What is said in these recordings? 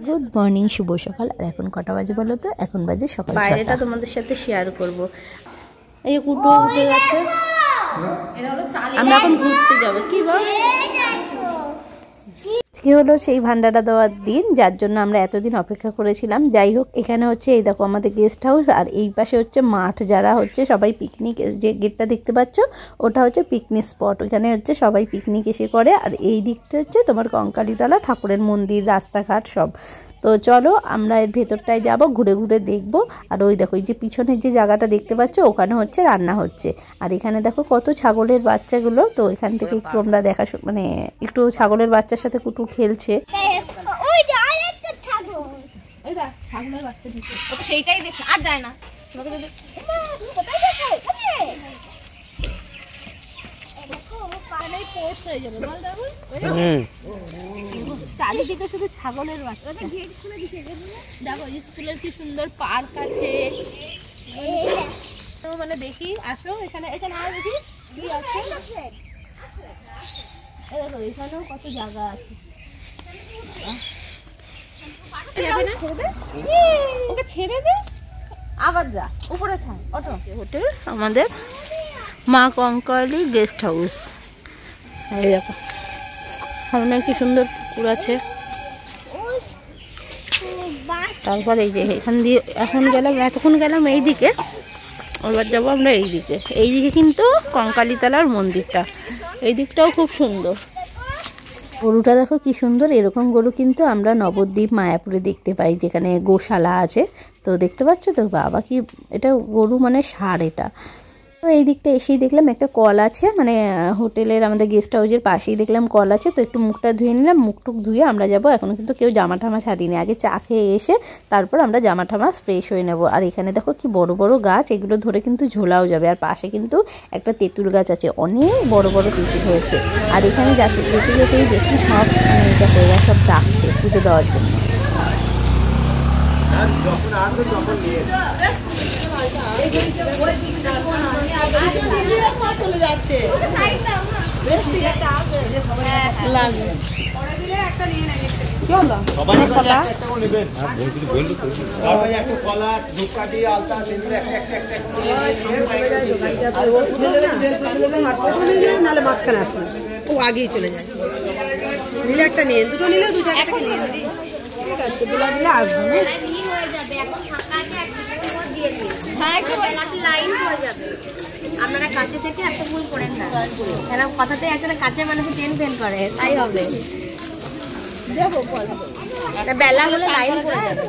Good morning, শুভ সকাল। আর এখন কটা বাজে বলো তো? এখন বাজে সকাল 6টা। বাইরেটা তোমাদের সাথে শেয়ার করব। এই যে কুটু উঠে গেছে, আমরা এখন ঘুরতে যাবো। কি বল, আজকে হলো সেই ভান্ডারা দেওয়ার দিন, যার জন্য আমরা এতদিন অপেক্ষা করেছিলাম। যাই হোক, এখানে হচ্ছে এই দেখো আমাদের গেস্ট হাউস, আর এই পাশে হচ্ছে মাঠ, যারা হচ্ছে সবাই পিকনিক, যে গেটটা দেখতে পাচ্ছ ওটা হচ্ছে পিকনিক স্পট। ওখানে হচ্ছে সবাই পিকনিক এসে করে। আর এই দিকটা হচ্ছে তোমার কঙ্কালীতলা, ঠাকুরের মন্দির, রাস্তাঘাট সব। তো চলো আমরা এর ভেতরটায় যাব, ঘুরে ঘুরে দেখব। আর ওই দেখো, এই যে পিছনের যে জায়গাটা দেখতে পাচ্ছ, ওখানে হচ্ছে রান্না হচ্ছে। আর এখানে দেখো কত ছাগলের বাচ্চাগুলো। তো এখান থেকে একটু আমরা দেখা, মানে একটু ছাগলের বাচ্চার সাথে কুটু খেলছে। সেইটাই দেখি, আর যায় না। চারিদিকে শুধু ছাগলের বাচ্চা। দেখো স্কুলের কি সুন্দর পার্ক আছে, মানে দেখি আসো এখানে, এখানে আর দেখি কি আছে। দেখো এখানেও কত জায়গা আছে। ওকে ছেড়ে দে, আবার যা উপরে ছাড়। অটো হোটেল আমাদের মা কঙ্কালী গেস্ট হাউস। এই দেখো সামনে কি সুন্দর পুকুর আছে। তারপর এই যে এখান দিয়ে এখন গেলাম, এতক্ষণ গেলাম এই দিকে, এবার যাবো আমরা এই দিকে। এই দিকে কিন্তু কঙ্কালীতলার মন্দিরটা, এই দিকটাও খুব সুন্দর। গরুটা দেখো কি সুন্দর। এরকম গরু কিন্তু আমরা নবদ্বীপ, মায়াপুরে দেখতে পাই, যেখানে গোশালা আছে। তো দেখতে পাচ্ছ তো, বাবা কি এটা গরু, মানে ষাঁড় এটা। তো এই দিকটা এসেই দেখলাম একটা কল আছে, মানে হোটেলের আমাদের গেস্ট হাউসের পাশেই দেখলাম কল আছে। তো একটু মুখটা ধুয়ে নিলাম, মুখটুক ধুয়ে আমরা যাবো। এখনও কিন্তু কেউ জামা ঠামা ছাড়িনি, আগে চা খেয়ে এসে তারপর আমরা জামা ঠামা ফ্রেশ হয়ে নেবো। আর এখানে দেখো কি বড় বড় গাছ, এগুলো ধরে কিন্তু ঝোলাও যাবে। আর পাশে কিন্তু একটা তেঁতুল গাছ আছে, অনেক বড় বড় তেঁতুল হয়েছে। আর এখানে যাচ্ছে যেতে যেতেই দেখি সব, মানে এটা হয়ে সব ডাকছে পুজো দেওয়ার জন্য। মাঝখানে আসবে, ও আগেই চলে যায়। নিলে একটা নিয়ে, দুটো নিলেও দু জায়গা থেকে নিয়ে নিবি। ঠিক আছে, দিলে আসবে লাইন হয়ে যাবে। আপনারা কাছে থেকে এত ভুল করেন না, এরা কথাতে একটা কাছে মানুষ টেন ফেন করে, তাই হবে। বেলা হলে লাইন পড়ে যাবে।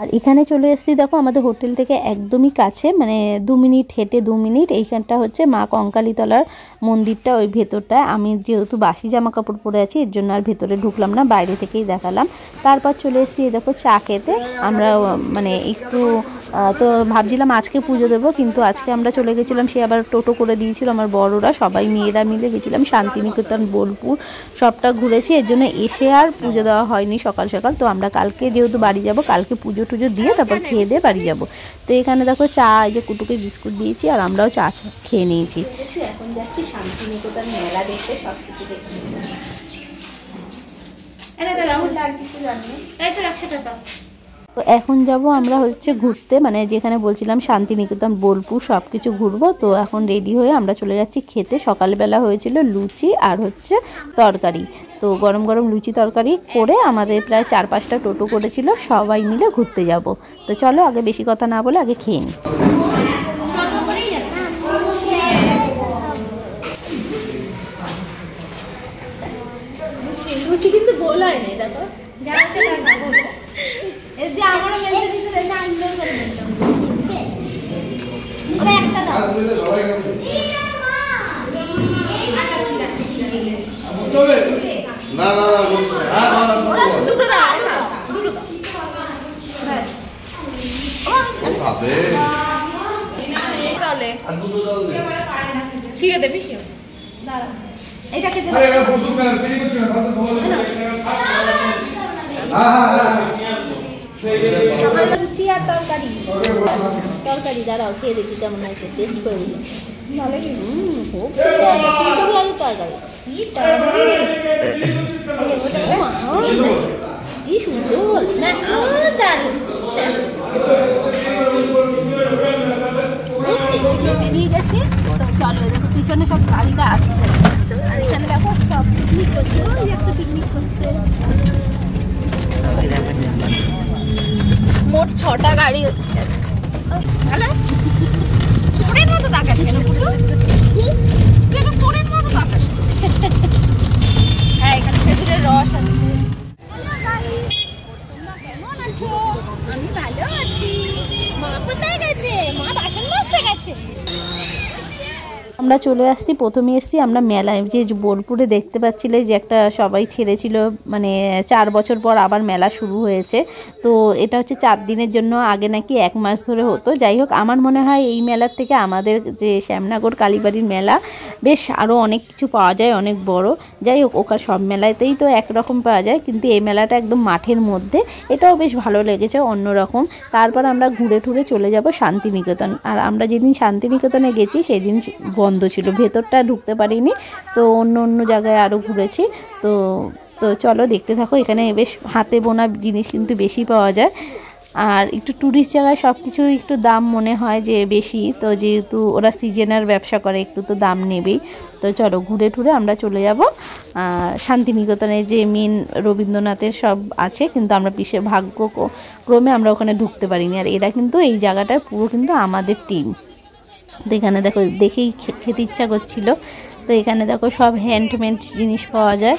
আর এখানে চলে এসেছি দেখো আমাদের হোটেল থেকে একদমই কাছে, মানে 2 মিনিট হেঁটে 2 মিনিট। এইখানটা হচ্ছে মা কঙ্কালীতলার মন্দিরটা, ওই ভেতরটায়। আমি যেহেতু বাসি জামা কাপড় পরে আছি, এর জন্য আর ভেতরে ঢুকলাম না, বাইরে থেকেই দেখালাম। তারপর চলে এসেছি দেখো চা খেতে। আমরা মানে একটু তো ভাবছিলাম আজকে পুজো দেবো, কিন্তু আজকে আমরা চলে গেছিলাম, সে আবার টোটো করে দিয়েছিল আমার বড়রা, সবাই মেয়েরা মিলে গেছিলাম শান্তিনিকেতন, বোলপুর, সবটা ঘুরেছি। এর জন্য এসে আর পুজো দেওয়া হয়নি সকাল সকাল। তো আমরা কালকে যেহেতু বাড়ি যাব, কালকে পুজো টুজো দিয়ে তারপর খেয়ে দিয়ে বাড়ি যাব। তো এখানে দেখো চা, এই যে কুটুকে বিস্কুট দিয়েছি, আর আমরাও চা খেয়ে নিয়েছি। এখন যাচ্ছি শান্তিনিকেতন মেলা দেখতে, সব কিছু দেখতে। তো এখন যাব আমরা হচ্ছে ঘুরতে, মানে যেখানে বলছিলাম শান্তিনিকেতন, বোলপুর, সব কিছু ঘুরবো। তো এখন রেডি হয়ে আমরা চলে যাচ্ছি খেতে। সকালবেলা হয়েছিল লুচি আর হচ্ছে তরকারি। তো গরম গরম লুচি তরকারি করে আমাদের প্রায় 4-5টা টোটো করেছিল, সবাই মিলে ঘুরতে যাব। তো চলো আগে বেশি কথা না বলে আগে খেয়ে নিই। লুচি কিন্তু গোলায় নেই, দেখো ছিঁড়ে দেবি এটা খেতে লুচি আর তরকারি। তরকারি দাঁড়াও খেয়ে দেখি কেমন আছে, টেস্ট করে দিই। ভালো খুব ফুলকপি আলুর তরকারি। কি সুন্দর না, দারুণ। বেরিয়ে গেছে তো চলো, দেখো পিছনে সব গাড়িটা আসছে, আর এখানে দেখো সব পিকনিক করছে, ওই একটা পিকনিক করছে। মোট 6টা গাড়ি হচ্ছে। হ্যালো, চোরের মতো তাকাস কেন পুটু? তুই তো চোরের মতো তাকাস। হ্যাঁ, এখানে খেজুরের রস আছে। তোমরা কেমন আছো? আমি ভালো আছি। মা কোথায় গেছে? মা বাসন মাজতে গেছে। আমরা চলে আসছি, প্রথমে এসছি আমরা মেলায়, যে বোলপুরে দেখতে পাচ্ছিলে যে একটা সবাই ছেড়েছিল, মানে 4 বছর পর আবার মেলা শুরু হয়েছে। তো এটা হচ্ছে 4 দিনের জন্য, আগে নাকি 1 মাস ধরে হতো। যাই হোক, আমার মনে হয় এই মেলার থেকে আমাদের যে শ্যামনগর কালীবাড়ির মেলা বেশ আরও অনেক কিছু পাওয়া যায়, অনেক বড়। যাই হোক, ওখানে সব মেলাতেই তো একরকম পাওয়া যায়, কিন্তু এই মেলাটা একদম মাঠের মধ্যে, এটাও বেশ ভালো লেগেছে, অন্যরকম। তারপর আমরা ঘুরে টুরে চলে যাব শান্তিনিকেতন। আর আমরা যেদিন শান্তিনিকেতনে গেছি সেদিন বন্ধ ছিল, ভেতরটা ঢুকতে পারিনি, তো অন্য জায়গায় আরও ঘুরেছি। তো চলো দেখতে থাকো। এখানে বেশ হাতে বোনা জিনিস কিন্তু বেশি পাওয়া যায়, আর একটু টুরিস্ট জায়গায় সব কিছু একটু দাম মনে হয় যে বেশি, তো যেহেতু ওরা সিজনাল ব্যবসা করে একটু তো দাম নেবেই। তো চলো ঘুরে টুরে আমরা চলে যাব শান্তিনিকেতনে, যে মেন রবীন্দ্রনাথের সব আছে, কিন্তু আমরা ভাগ্যক্রমে আমরা ওখানে ঢুকতে পারিনি। আর এরা কিন্তু এই জায়গাটার পুরো কিন্তু আমাদের টিম। তো এখানে দেখো, দেখেই খেতে ইচ্ছা করছিল। তো এখানে দেখো সব হ্যান্ডমেড জিনিস পাওয়া যায়।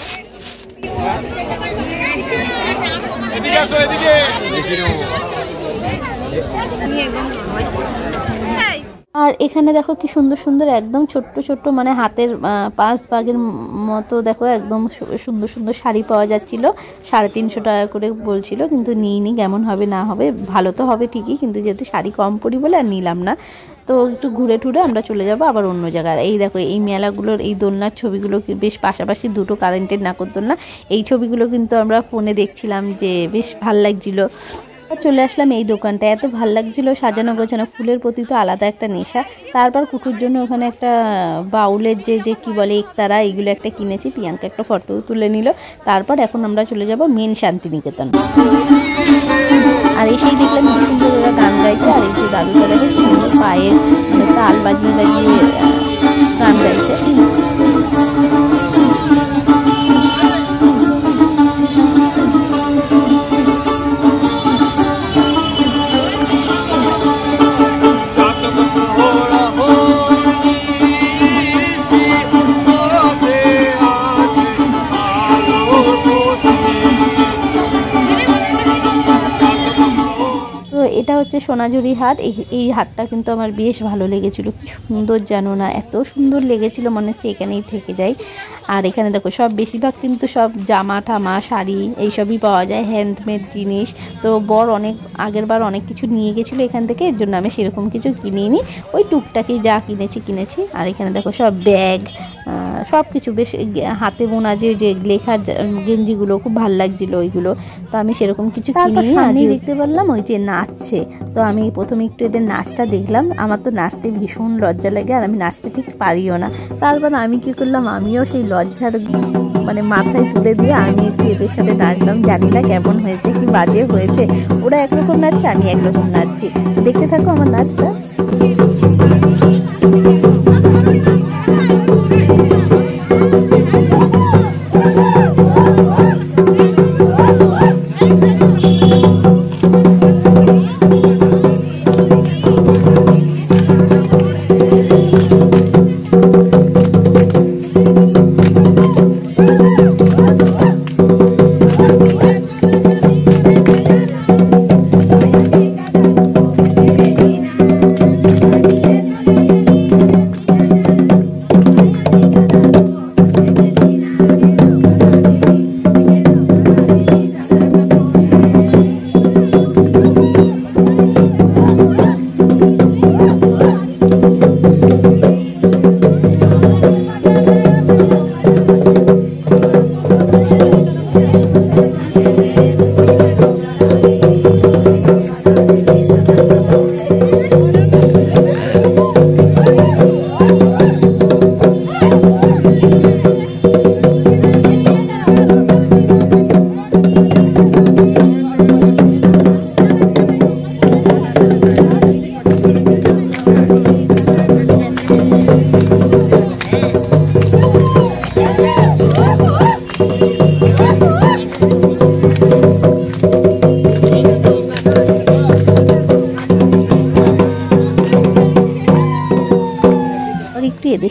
আর এখানে দেখো কি সুন্দর সুন্দর একদম ছোট্ট ছোট্ট, মানে হাতের 5 ভাগের মতো দেখো একদম সুন্দর সুন্দর শাড়ি পাওয়া যাচ্ছিল। 350 টাকা করে বলছিল, কিন্তু নিইনি, কেমন হবে না হবে, ভালো তো হবে ঠিকই, কিন্তু যেহেতু শাড়ি কম পরি বলে আর নিলাম না। তো একটু ঘুরে টুরে আমরা চলে যাব আবার অন্য জায়গায়। এই দেখো এই মেলাগুলোর এই দোলনার ছবিগুলো বেশ পাশাপাশি, দুটো কারেন্টের নাকর দোলনা, এই ছবিগুলো কিন্তু আমরা ফোনে দেখছিলাম, যে বেশ ভাল লাগছিল। চলে আসলাম এই দোকানটা, এত ভাল লাগছিল, সাজানো গোছানো, ফুলের প্রতি তো আলাদা একটা নেশা। তারপর কুকুর জন্য ওখানে একটা বাউলের যে কি বলে একতারা, এইগুলো একটা কিনেছি, প্রিয়াঙ্কা একটা ফটো তুলে নিল। তারপর এখন আমরা চলে যাব মেন শান্তিনিকেতন। আর এসেই দেখলাম কি সুন্দর ওরা গান গাইছে, আর এই যে দাদুটা দেখে সুন্দর পায়ে মানে তাল বাজিয়ে বাজিয়ে গান গাইছে। এটা হচ্ছে সোনাঝুরি হাট। এই হাটটা কিন্তু আমার বেশ ভালো লেগেছিল, কি সুন্দর জানো না, এত সুন্দর লেগেছিল, মনে হচ্ছে এখানেই থেকে যাই। আর এখানে দেখো সব বেশিরভাগ কিন্তু সব জামা ঠামা শাড়ি এইসবই পাওয়া যায়, হ্যান্ডমেড জিনিস। তো আগের বার অনেক কিছু নিয়ে গেছিলো এখান থেকে, এর জন্য আমি সেরকম কিছু কিনিনি, ওই টুকটাকি যা কিনেছি। আর এখানে দেখো সব ব্যাগ, সব কিছু বেশ হাতে বোনা যে লেখার গেঞ্জিগুলো খুব ভালো লাগছিলো ওইগুলো। তো আমি সেরকম কিছু কিনিনি। আজ দেখতে পারলাম ওই যে নাচছে, তো আমি প্রথমে একটু এদের নাচটা দেখলাম। আমার তো নাচতে ভীষণ লজ্জা লাগে, আর আমি নাচতে ঠিক পারিও না। তারপর আমি কি করলাম, আমিও সেই লজ্জার মানে মাথায় তুলে দিয়ে আমি একটু এদের সাথে নাচলাম। জানি না কেমন হয়েছে, কি বাজে হয়েছে, ওরা একরকম নাচছে, আমি একরকম নাচছি। দেখতে থাকো আমার নাচটা।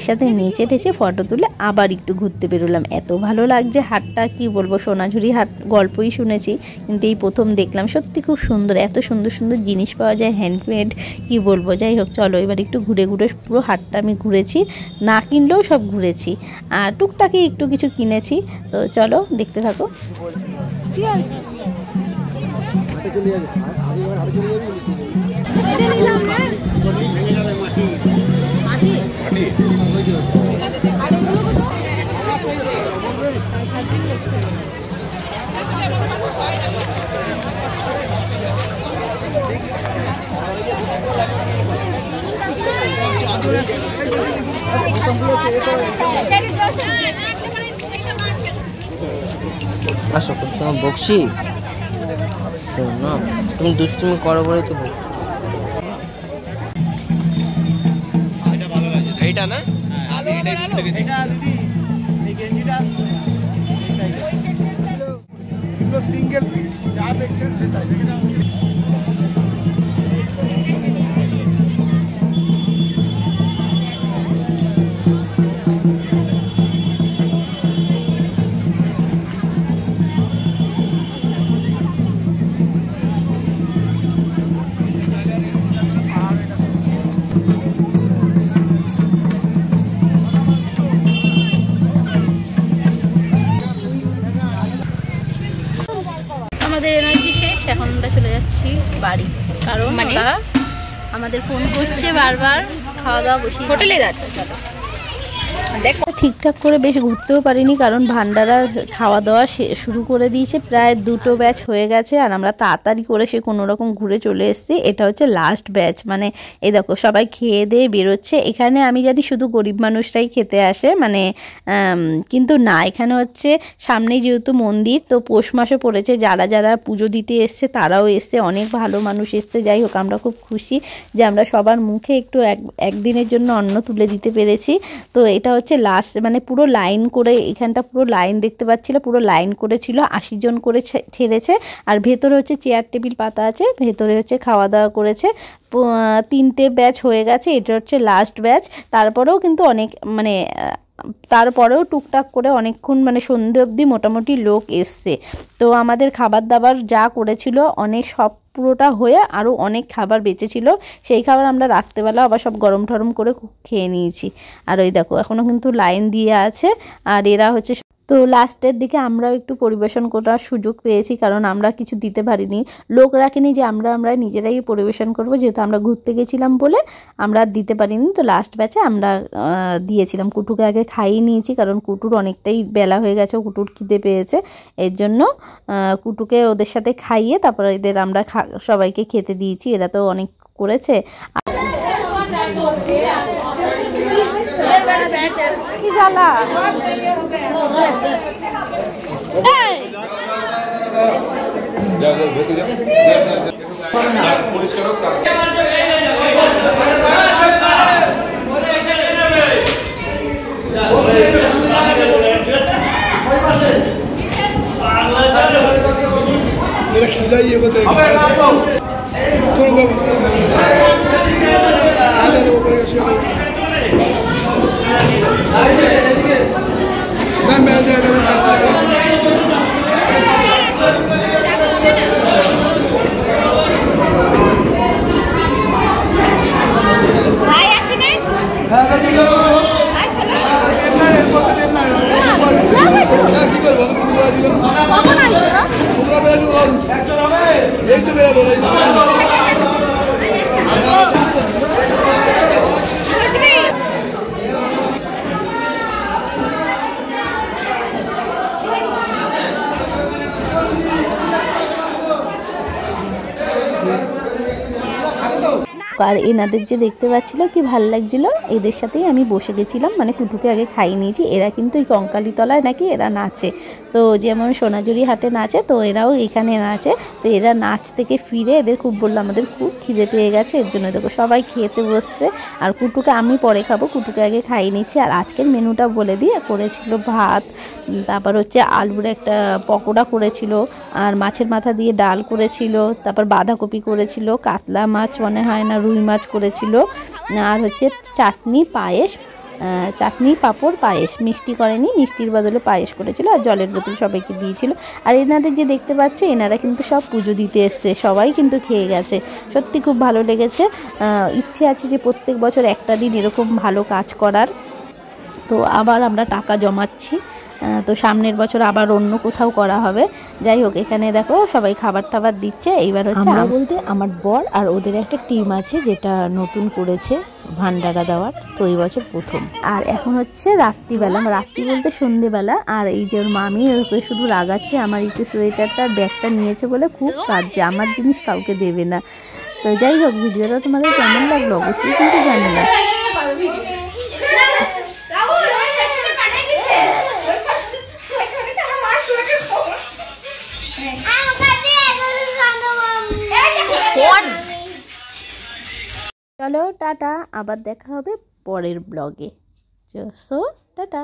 সাথে নেচে টেচে ফটো তুলে আবার একটু ঘুরতে বেরোলাম। এত ভালো লাগছে হাটটা, কি বলবো। সোনাঝুরি হাট গল্পই শুনেছি, কিন্তু এই প্রথম দেখলাম। সত্যি খুব সুন্দর, এত সুন্দর সুন্দর জিনিস পাওয়া যায়, হ্যান্ডমেড, কি বলবো। যাই হোক, চলো এবার একটু ঘুরে ঘুরে পুরো হাটটা আমি ঘুরেছি, না কিনলেও সব ঘুরেছি, আর টুকটাকি একটু কিছু কিনেছি। তো চলো দেখতে থাকো। আসো, তোমার বকছি না, তুমি দুষ্টুমি করো বলে তো বকছি। এইটা না, সিঙ্গেল পিস যা দেখছেন সেটাই। আমাদের এনার্জি শেষ, এখন আমরা চলে যাচ্ছি বাড়ি, কারণ ওরা আমাদের ফোন করছে বারবার। খাওয়া দাওয়া বসে হোটেলে যাচ্ছে, চলো। দেখো ঠিকঠাক করে বেশ ঘুরতেও পারিনি, কারণ ভান্ডারা খাওয়া দাওয়া শুরু করে দিয়েছে, প্রায় 2টো ব্যাচ হয়ে গেছে, আর আমরা তাড়াতাড়ি করে সে কোনো রকম ঘুরে চলে এসেছি। এটা হচ্ছে লাস্ট ব্যাচ, মানে এই দেখো সবাই খেয়ে দিয়ে বেরোচ্ছে। এখানে আমি জানি শুধু গরিব মানুষরাই খেতে আসে, মানে কিন্তু না, এখানে হচ্ছে সামনেই যেহেতু মন্দির, তো পৌষ মাসে পড়েছে, যারা যারা পুজো দিতে এসছে তারাও এসছে, অনেক ভালো মানুষ এসছে। যাই হোক, আমরা খুব খুশি যে আমরা সবার মুখে একটু একদিনের জন্য অন্ন তুলে দিতে পেরেছি। তো এটা হচ্ছে লাস্ট, মানে পুরো লাইন করে, এখানটা পুরো লাইন দেখতে পাচ্ছিল, পুরো লাইন করেছিল, 80 জন করে ছেড়েছে, আর ভেতরে হচ্ছে চেয়ার টেবিল পাতা আছে, ভেতরে হচ্ছে খাওয়া দাওয়া করেছে। 3টে ব্যাচ হয়ে গেছে, এটা হচ্ছে লাস্ট ব্যাচ। তারপরেও কিন্তু অনেক, মানে তারপরেও টুকটাক করে অনেকক্ষণ, মানে সন্ধে অবধি মোটামুটি লোক এসছে। তো আমাদের খাবার দাবার যা করেছিল অনেক, সব পুরোটা হয়ে আরও অনেক খাবার বেঁচেছিল, সেই খাবার আমরা রাত্রেবেলা আবার সব গরম টরম করে খেয়ে নিয়েছি। আর ওই দেখো এখনও কিন্তু লাইন দিয়ে আছে, আর এরা হচ্ছে। তো লাস্টের দিকে আমরাও একটু পরিবেশন করার সুযোগ পেয়েছি, কারণ আমরা কিছু দিতে পারিনি, লোক রাখিনি যে আমরা নিজেরাই পরিবেশন করব, যেহেতু আমরা ঘুরতে গেছিলাম বলে আমরা দিতে পারিনি। তো লাস্ট ব্যাচে আমরা দিয়েছিলাম। কুটুকে আগে খাইয়ে নিয়েছি, কারণ কুটুর অনেকটাই বেলা হয়ে গেছে, কুটুর খিদে পেয়েছে, এর জন্য কুটুকে ওদের সাথে খাইয়ে তারপর এদের আমরা সবাইকে খেতে দিয়েছি। এরা তো অনেক করেছে। কি জ্বালা, खिलाइए আর এনাদের যে দেখতে পাচ্ছিল কি ভাল লাগছিল, এদের সাথেই আমি বসে গেছিলাম, মানে কুটুকে আগে খাইয়ে নিয়েছি। এরা কিন্তু এই কঙ্কালীতলায় নাকি এরা নাচে, তো যেমন সোনাঝুরি হাটে নাচে, তো এরাও এখানে নাচে। তো এরা নাচ থেকে ফিরে এদের খুব বললো আমাদের খুব খিদে পেয়ে গেছে, এর জন্য দেখো সবাই খেতে বসছে। আর কুটুকে আমি পরে খাবো, কুটুকে আগে খাইয়ে নিচ্ছি। আর আজকের মেনুটা বলে দিয়ে, করেছিল ভাত, তারপর হচ্ছে আলুর একটা পকোড়া করেছিল, আর মাছের মাথা দিয়ে ডাল করেছিল, তারপর বাঁধাকপি করেছিল, কাতলা মাছ মনে হয় না রুই মাছ করেছিল, আর হচ্ছে চাটনি, পায়েস, চাটনি, পাঁপড়, পায়েস। মিষ্টি করেনি, মিষ্টির বদলে পায়েস করেছিল, আর জলের বোতল সবাইকে দিয়েছিল। আর এনাদের যে দেখতে পাচ্ছ, এনারা কিন্তু সব পুজো দিতে এসছে, সবাই কিন্তু খেয়ে গেছে। সত্যি খুব ভালো লেগেছে। ইচ্ছে আছে যে প্রত্যেক বছর একটা দিন এরকম ভালো কাজ করার। তো আবার আমরা টাকা জমাচ্ছি, তো সামনের বছর আবার অন্য কোথাও করা হবে। যাই হোক, এখানে দেখো সবাই খাবার টাবার দিচ্ছে। এইবার হচ্ছে আমরা বলতে আমার বর আর ওদের একটা টিম আছে যেটা নতুন করেছে ভান্ডারা দেওয়ার, তো এই বছর প্রথম। আর এখন হচ্ছে রাত্রিবেলা, রাত্রি বলতে সন্ধেবেলা। আর এই যে ওর মামি ওকে শুধু রাগাচ্ছে, আমার একটু সোয়েটারটা ব্যাগটা নিয়েছে বলে খুব কাঁদছে, আমার জিনিস কাউকে দেবে না। তো যাই হোক, ভিডিওটা তোমাদের কেমন লাগলো অবশ্যই কিন্তু জানালা। চলো টাটা, আবার দেখা হবে পরের ব্লগে। So tata.